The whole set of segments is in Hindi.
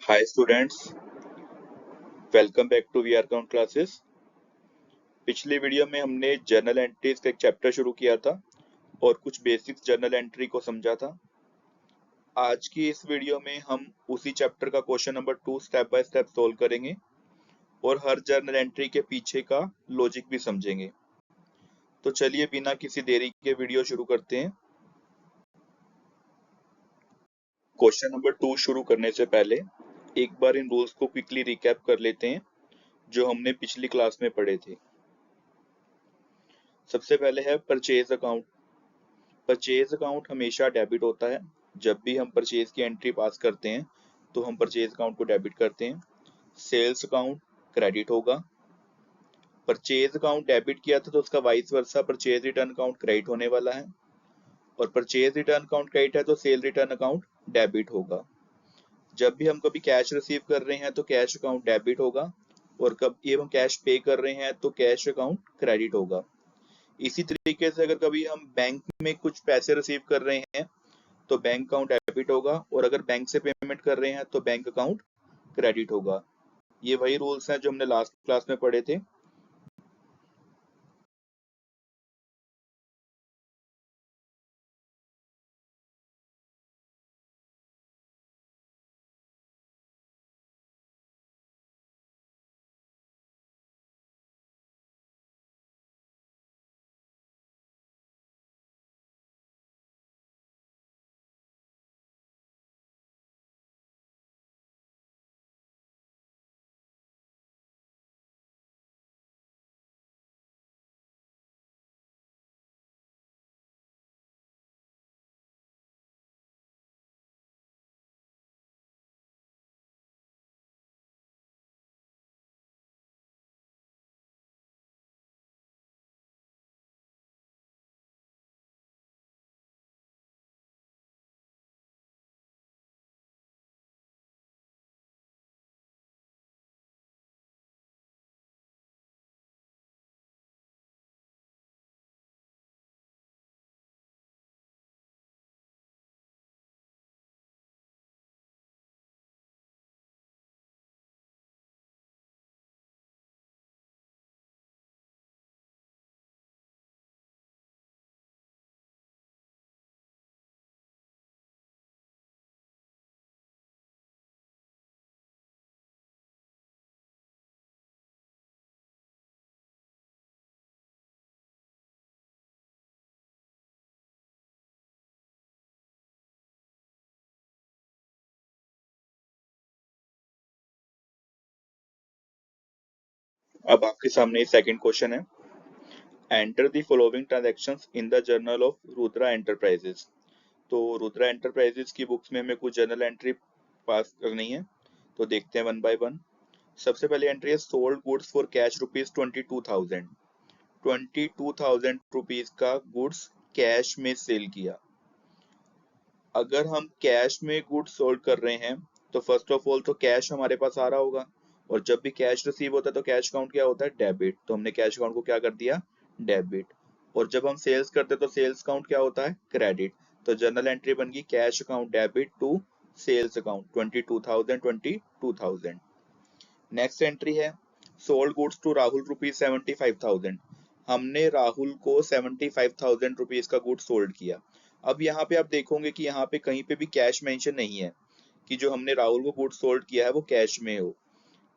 Hi students, welcome back to we are count classes. पिछले वीडियो में हमने जर्नल एंट्रीज का एक चैप्टर शुरू किया था और कुछ बेसिक्स जर्नल एंट्री को समझा था। आज की इस वीडियो में हम उसी चैप्टर का question number 2 step by step solve करेंगे और हर जर्नल एंट्री के पीछे का लॉजिक भी समझेंगे। तो चलिए बिना किसी देरी के वीडियो शुरू करते हैं। क्वेश्चन नंबर 2 शुरू करने से पहले एक बार इन रूल्स को क्विकली रिकैप कर लेते हैं जो हमने पिछली क्लास में पढ़े थे। सबसे पहले है परचेज अकाउंट। परचेज अकाउंट हमेशा डेबिट होता है। जब भी हम परचेज की एंट्री पास करते हैं तो हम परचेज अकाउंट को डेबिट करते हैं। सेल्स अकाउंट क्रेडिट होगा। परचेज अकाउंट डेबिट किया था तो उसका vice versa purchase return account credit होने वाला है, और परचेज रिटर्न अकाउंट क्रेडिट है तो सेल रिटर्न अकाउंट डेबिट होगा। जब भी हम कभी कैश रिसीव कर रहे हैं तो कैश अकाउंट डेबिट होगा, और कभी हम कैश पे कर रहे हैं तो कैश अकाउंट क्रेडिट होगा। इसी तरीके से अगर कभी हम बैंक में कुछ पैसे रिसीव कर रहे हैं तो बैंक अकाउंट डेबिट होगा, और अगर बैंक से पेमेंट कर रहे हैं तो बैंक अकाउंट क्रेडिट होगा। ये वही रूल्स हैं जो हमने लास्ट क्लास में पढ़े थे। अब आपके सामने सेकंड क्वेश्चन है, enter the following transactions in the journal of Rudra enterprises. तो रुद्रा एंटरप्राइजेस की बुक्स में हमें कुछ जर्नल एंट्री पास करनी है, तो देखते हैं वन बाय वन। सबसे पहले एंट्री है sold goods for cash rupees 22,000। 22,000 rupees का गुड्स कैश में सेल किया। अगर हम कैश में गुड्स सोल्ड कर रहे हैं तो फर्स्ट ऑफ ऑल तो कैश हमारे पास आ रहा होगा, और जब भी कैश रिसीव होता है तो कैश अकाउंट क्या होता है, डेबिट। तो हमने कैश अकाउंट को क्या कर दिया, डेबिट। और जब हम सेल्स करते हैं तो सेल्स अकाउंट क्या होता है, क्रेडिट। तो जर्नल एंट्री बन गई cash account debit to sales account 22,000। Next entry है sold goods to Rahul rupees 75,000। हमने राहुल को 75,000 रुपीज का गुड सोल्ड किया। अब यहाँ पे आप देखोगे कि यहाँ पे कहीं पे भी कैश मेंशन नहीं है कि जो हमने राहुल को गुड सोल्ड किया है वो कैश में हो।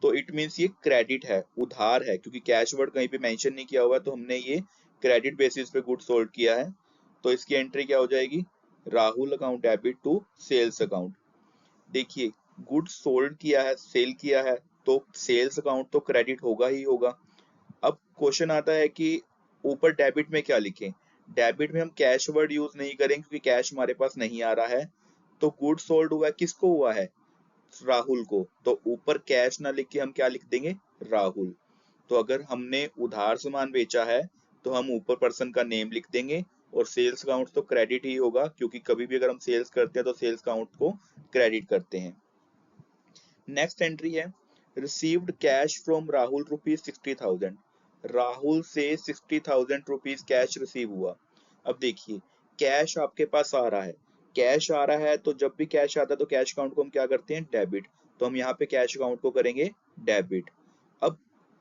तो इट मीन्स ये क्रेडिट है, उधार है, क्योंकि कैश वर्ड कहीं पे मेंशन नहीं किया हुआ है, तो हमने ये क्रेडिट बेसिस पे गुड सोल्ड किया है। तो इसकी एंट्री क्या हो जाएगी, Rahul account debit to sales account. देखिए, गुड्स सोल्ड किया है, सेल किया है, तो सेल्स अकाउंट तो क्रेडिट होगा ही होगा। अब क्वेश्चन आता है कि ऊपर डेबिट में क्या लिखें। डेबिट में हम कैश वर्ड यूज नहीं करेंगे क्योंकि कैश हमारे पास नहीं आ रहा है। तो गुड्स सोल्ड हुआ है, किसको हुआ है, राहुल को। तो ऊपर कैश ना लिख के हम क्या लिख देंगे, राहुल। तो अगर हमने उधार सामान बेचा है तो हम ऊपर पर्सन का नेम लिख देंगे, और सेल्स अकाउंट तो क्रेडिट ही होगा क्योंकि कभी भी अगर हम सेल्स करते हैं तो सेल्स अकाउंट को क्रेडिट करते हैं। नेक्स्ट एंट्री है received cash from Rahul rupees 60,000। Rahul से 60,000 रुपीज कैश रिसीव हुआ। अब देखिए, कैश आपके पास आ रहा है, कैश आ रहा है तो जब भी कैश आता है तो कैश अकाउंट को हम क्या करते हैं, डेबिट। तो हम यहाँ पे कैश अकाउंट को करेंगे डेबिट। अब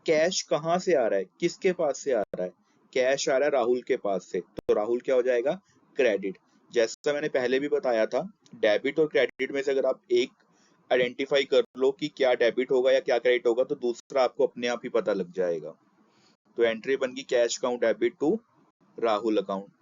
कैश कहाँ से आ रहा है, किसके पास से आ रहा है? कैश आ रहा है राहुल के पास से, तो राहुल क्या हो जाएगा? क्रेडिट। जैसा मैंने पहले भी बताया था, डेबिट और क्रेडिट में से अगर आप एक आइडेंटिफाई कर लो कि क्या डेबिट होगा या क्या क्रेडिट होगा, तो दूसरा आपको अपने आप ही पता लग जाएगा। तो एंट्री बन गई cash account debit to Rahul account.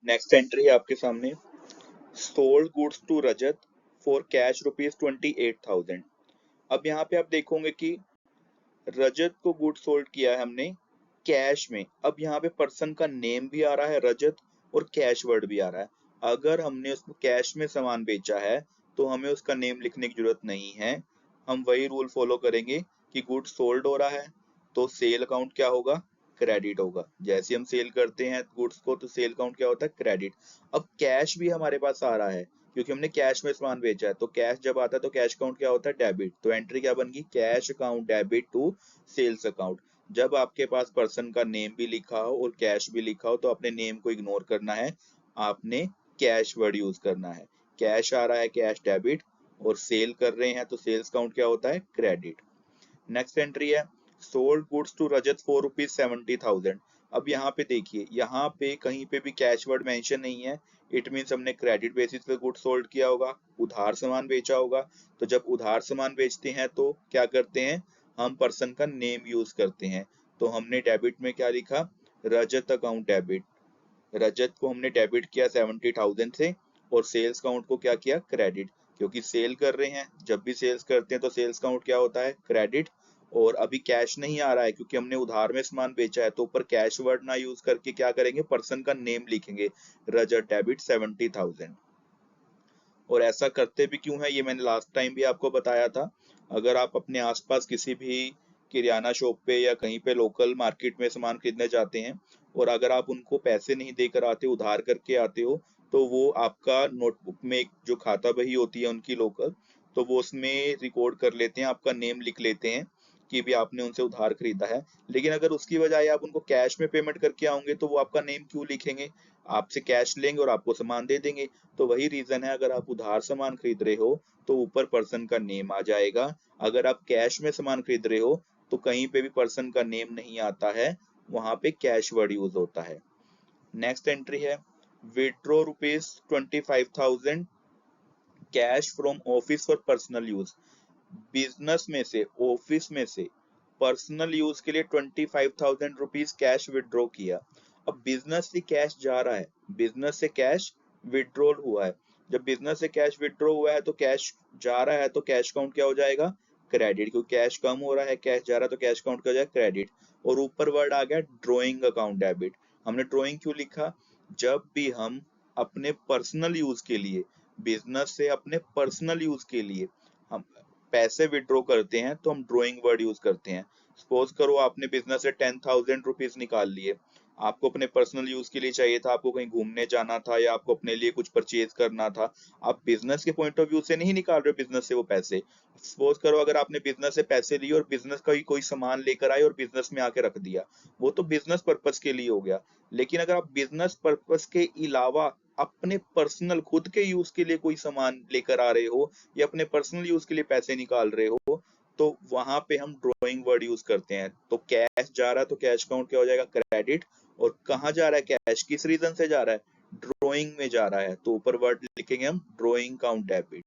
Next entry है आपके सामने, sold goods to Rajat for cash ₹28,000। अब यहाँ पे आप देखोगे कि रजत को गुड सोल्ड किया है हमने कैश में। अब यहाँ पे पर्सन का नेम भी आ रहा है रजत, और कैश वर्ड भी आ रहा है। अगर हमने उसको कैश में सामान बेचा है तो हमें उसका नेम लिखने की जरूरत नहीं है। हम वही रूल फॉलो करेंगे कि गुड सोल्ड हो रहा है तो सेल अकाउंट क्या होगा? क्रेडिट होगा। जैसे हम सेल करते हैं गुड्स को तो सेल अकाउंट क्या होता है? क्रेडिट। अब कैश भी हमारे पास आ रहा है क्योंकि हमने कैश में सामान बेचा है, तो कैश जब आता है तो कैश अकाउंट क्या होता है? डेबिट। तो एंट्री क्या बन गई? Cash account debit to sales account. जब आपके पास पर्सन का नेम भी लिखा हो और कैश भी लिखा हो तो अपने नेम को इग्नोर करना है, आपने कैश वर्ड यूज करना है। कैश आ रहा है कैश डेबिट, और सेल कर रहे हैं तो सेल्स अकाउंट क्या होता है? क्रेडिट। नेक्स्ट एंट्री है sold goods to Rajat for ₹70,000। अब यहाँ पे देखिए, यहाँ पे कहीं पे भी कैश वर्ड मेंशन नहीं है। इट मीन्स हमने क्रेडिट बेसिस पे गुड सोल्ड किया होगा, उधार सामान बेचा होगा। तो जब उधार सामान बेचते हैं तो क्या करते हैं? हम पर्सन का नेम यूज करते हैं। तो हमने डेबिट में क्या लिखा? रजत अकाउंट डेबिट। रजत को हमने डेबिट किया 70,000 से, और सेल्स काउंट को क्या किया? क्रेडिट। क्योंकि सेल कर रहे हैं, जब भी सेल्स करते हैं तो सेल्स काउंट क्या होता है? क्रेडिट। और अभी कैश नहीं आ रहा है क्योंकि हमने उधार में सामान बेचा है, तो ऊपर कैश वर्ड ना यूज करके क्या करेंगे? पर्सन का नेम लिखेंगे, रजत डेबिट 70,000। और ऐसा करते भी क्यों है ये मैंने लास्ट टाइम भी आपको बताया था। अगर आप अपने आसपास किसी भी किराना शॉप पे या कहीं पे लोकल मार्केट में सामान खरीदने जाते हैं, और अगर आप उनको पैसे नहीं देकर आते, उधार करके आते हो, तो वो आपका नोटबुक में एक जो खाता बही होती है उनकी लोकल, तो वो उसमें रिकॉर्ड कर लेते हैं, आपका नेम लिख लेते हैं कि भी आपने उनसे उधार खरीदा है। लेकिन अगर उसकी बजाय आप उनको कैश में पेमेंट करके आओगे तो वो आपका नेम क्यों लिखेंगे? आपसे कैश लेंगे और आपको सामान दे देंगे। तो वही रीजन है, अगर आप उधार सामान खरीद रहे हो तो ऊपर पर्सन का नेम आ जाएगा। अगर आप कैश में सामान खरीद रहे हो तो कहीं पे भी पर्सन का नेम नहीं आता है, वहां पे कैश वर्ड यूज होता है। नेक्स्ट एंट्री है withdraw ₹25,000 cash from office for personal use. Business में से, ऑफिस में से पर्सनल यूज के लिए ₹25,000 कैश विड्रॉ किया। अब बिजनेस से कैश जा रहा है, बिजनेस से कैश विड्रॉल हुआ है। जब बिजनेस से कैश विड्रॉ हुआ है तो कैश जा रहा है तो कैश काउंट क्या हो जाएगा? क्रेडिट। क्योंकि कैश कम हो रहा है, कैश जा रहा है तो कैश काउंट क्या हो जाएगा? क्रेडिट। और ऊपर वर्ड आ गया ड्रॉइंग अकाउंट डेबिट। हमने ड्रॉइंग क्यों लिखा? जब भी हम अपने पर्सनल यूज के लिए, बिजनेस से अपने पर्सनल यूज के लिए हम पैसे विड्रॉ करते हैं तो हम ड्रॉइंग वर्ड यूज करते हैं। सपोज करो आपने बिजनेस से 10,000 रुपीज निकाल लिए, आपको अपने पर्सनल यूज के लिए चाहिए था, आपको कहीं घूमने जाना था या आपको अपने लिए कुछ परचेज करना था। आप बिजनेस के पॉइंट ऑफ व्यू से नहीं निकाल रहे हो बिजनेस से वो पैसे। सपोज करो अगर आपने बिजनेस से पैसे लिए और बिजनेस का ही कोई सामान लेकर आए और बिजनेस में आके रख दिया, वो तो बिजनेस पर्पज के लिए हो गया। लेकिन अगर आप बिजनेस पर्पस के अलावा अपने पर्सनल खुद के यूज के लिए कोई सामान लेकर आ रहे हो या अपने पर्सनल यूज के लिए पैसे निकाल रहे हो, तो वहां पे हम ड्रॉइंग वर्ड यूज करते हैं। तो कैश जा रहा है तो कैश काउंट क्या हो जाएगा, क्रेडिट। और कहाँ जा रहा है कैश, किस रीजन से जा रहा है, ड्रॉइंग में जा रहा है, तो ऊपर वर्ड लिखेंगे हम drawing count debit.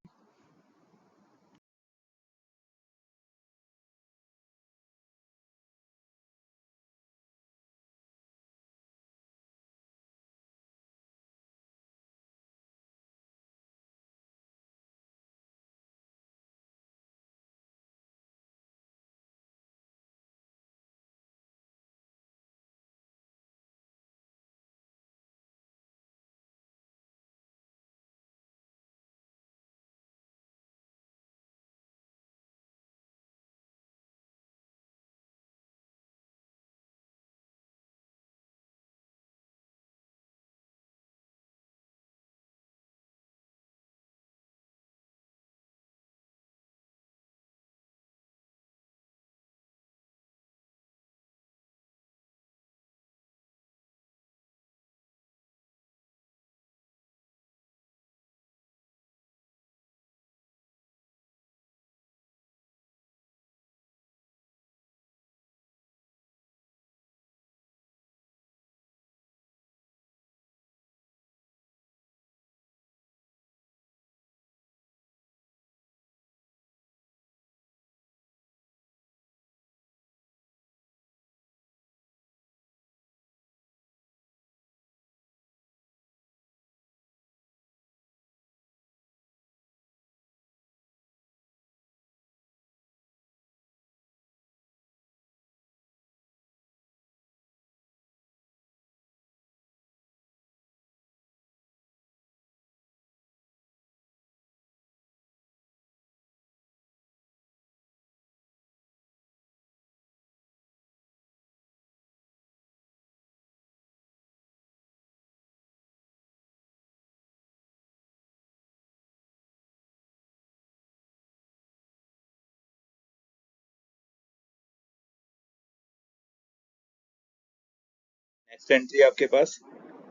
Next entry आपके पास,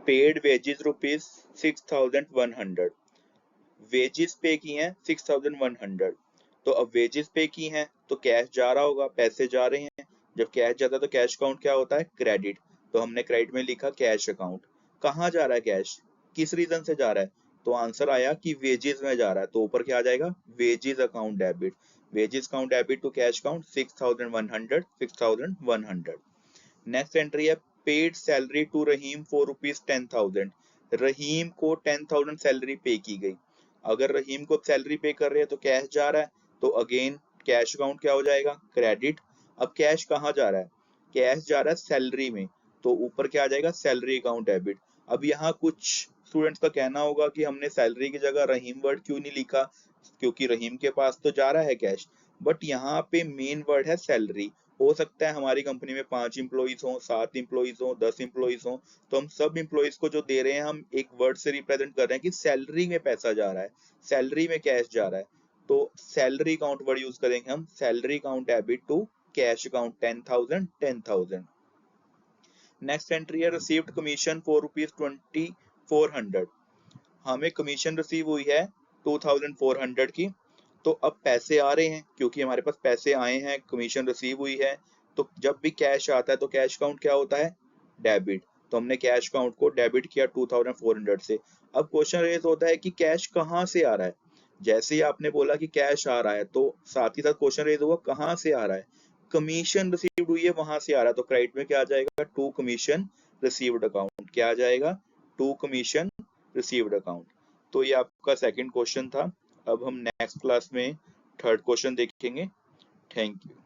पेड वेजेस ₹6,100। वेजेस पे की हैं 6,100। तो अब वेजेस पे की हैं तो कैश जा रहा होगा, पैसे जा रहे हैं। जब कैश जाता है तो कैश अकाउंट क्या होता है, क्रेडिट। तो हमने क्रेडिट में लिखा कैश अकाउंट। कहाँ जा रहा है कैश, किस रीजन से जा रहा है, तो आंसर आया कि वेजेस में जा रहा है, तो ऊपर क्या आ जाएगा, wages account debit. Wages account debit to cash account 6,100, 6,100। Next entry है, paid salary to Rahim for ₹10,000। Rahim को 10,000 सैलरी पे की गई। अगर रहीम को सैलरी पे कर रहे हैं तो कैश जा रहा है, तो अगेन कैश अकाउंट क्या हो जाएगा, क्रेडिट। अब कैश कहाँ जा रहा है, कैश जा रहा है सैलरी में, तो ऊपर क्या आ जाएगा, सैलरी अकाउंट डेबिट। अब यहाँ कुछ स्टूडेंट्स का कहना होगा कि हमने सैलरी की जगह रहीम वर्ड क्यों नहीं लिखा, क्योंकि रहीम के पास तो जा रहा है कैश। बट यहाँ पे मेन वर्ड है सैलरी। हो सकता है हमारी कंपनी में 5 एम्प्लॉइज हों, 7 एम्प्लॉइज हों, 10 एम्प्लॉइज हों, तो हम सब एम्प्लॉइज को जो दे रहे हैं हम एक वर्ड से रिप्रेजेंट कर रहे हैं कि सैलरी में पैसा जा रहा है, सैलरी में कैश जा रहा है। तो सैलरी अकाउंट वर्ड यूज करेंगे हम, salary account debit to cash account 10,000, 10,000। Next entry है, रिसीव्ड कमीशन फॉर ₹2,400। हमें कमीशन रिसीव हुई है 2,400 की। तो अब पैसे आ रहे हैं, क्योंकि हमारे पास पैसे आए हैं, कमीशन रिसीव हुई है। तो जब भी कैश आता है तो कैश अकाउंट क्या होता है, डेबिट। तो हमने कैश अकाउंट को डेबिट किया 2,400 से। अब क्वेश्चन रेज होता है कि कैश कहाँ से आ रहा है। जैसे ही आपने बोला कि कैश आ रहा है तो साथ ही साथ क्वेश्चन रेज हुआ कहाँ से आ रहा है, कमीशन रिसीव्ड हुई है वहां से आ रहा है। तो क्रेडिट में क्या आ जाएगा, टू कमीशन रिसीव्ड अकाउंट। क्या आ जाएगा, टू कमीशन रिसीव्ड अकाउंट। तो ये आपका सेकंड क्वेश्चन था। अब हम नेक्स्ट क्लास में थर्ड क्वेश्चन देखेंगे। Thank you.